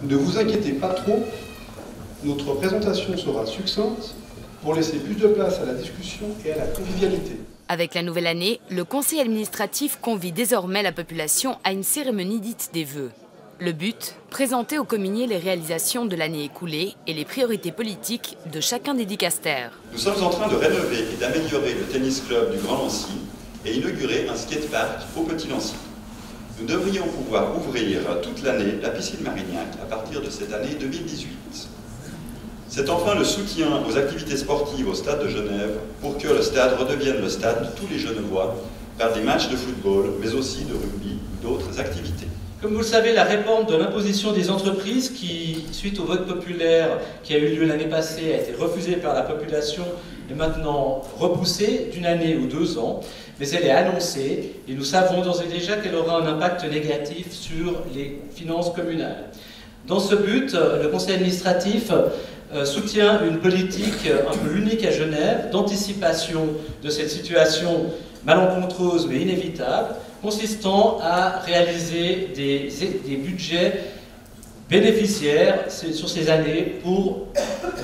Ne vous inquiétez pas trop, notre présentation sera succincte pour laisser plus de place à la discussion et à la convivialité. Avec la nouvelle année, le conseil administratif convie désormais la population à une cérémonie dite des vœux. Le but, présenter au communier les réalisations de l'année écoulée et les priorités politiques de chacun des dicastères. Nous sommes en train de rénover et d'améliorer le tennis club du Grand Nancy et inaugurer un skatepark au Petit Nancy. Nous devrions pouvoir ouvrir toute l'année la piscine Marignac à partir de cette année 2018. C'est enfin le soutien aux activités sportives au Stade de Genève pour que le stade redevienne le stade de tous les Genevois par des matchs de football, mais aussi de rugby ou d'autres activités. Comme vous le savez, la réforme de l'imposition des entreprises qui, suite au vote populaire qui a eu lieu l'année passée, a été refusée par la population, est maintenant repoussée d'une année ou 2 ans, mais elle est annoncée et nous savons d'ores et déjà qu'elle aura un impact négatif sur les finances communales. Dans ce but, le conseil administratif soutient une politique un peu unique à Genève d'anticipation de cette situation malencontreuse mais inévitable, consistant à réaliser des budgets bénéficiaires sur ces années pour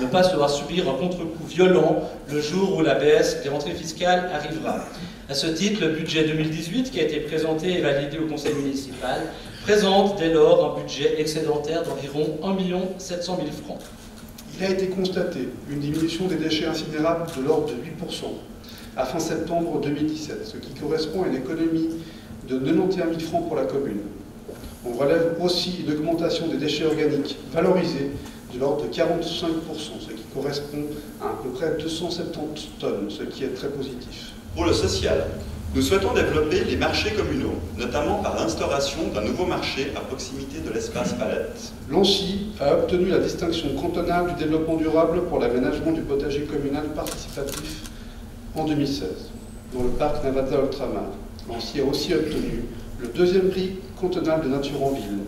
ne pas se devoir subir un contre-coup violent le jour où la baisse des rentrées fiscales arrivera. À ce titre, le budget 2018 qui a été présenté et validé au conseil municipal présente dès lors un budget excédentaire d'environ 1 700 000 francs. Il a été constaté une diminution des déchets incinérables de l'ordre de 8% à fin septembre 2017, ce qui correspond à une économie de 91 000 francs pour la commune. On relève aussi une augmentation des déchets organiques valorisés de l'ordre de 45%, ce qui correspond à peu près 270 tonnes, ce qui est très positif. Pour le social, nous souhaitons développer les marchés communaux, notamment par l'instauration d'un nouveau marché à proximité de l'espace Palette. Lancy a obtenu la distinction cantonale du développement durable pour l'aménagement du potager communal participatif en 2016, dans le parc Navata Ultramar. Lancy a aussi obtenu le 2e prix cantonal de nature en ville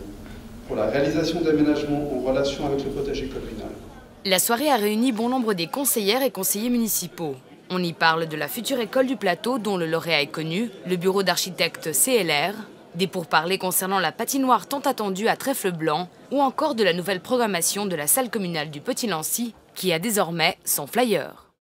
pour la réalisation d'aménagements en relation avec le potager communal. La soirée a réuni bon nombre des conseillères et conseillers municipaux. On y parle de la future école du plateau dont le lauréat est connu, le bureau d'architectes CLR, des pourparlers concernant la patinoire tant attendue à Trèfle Blanc ou encore de la nouvelle programmation de la salle communale du Petit Nancy qui a désormais son flyer.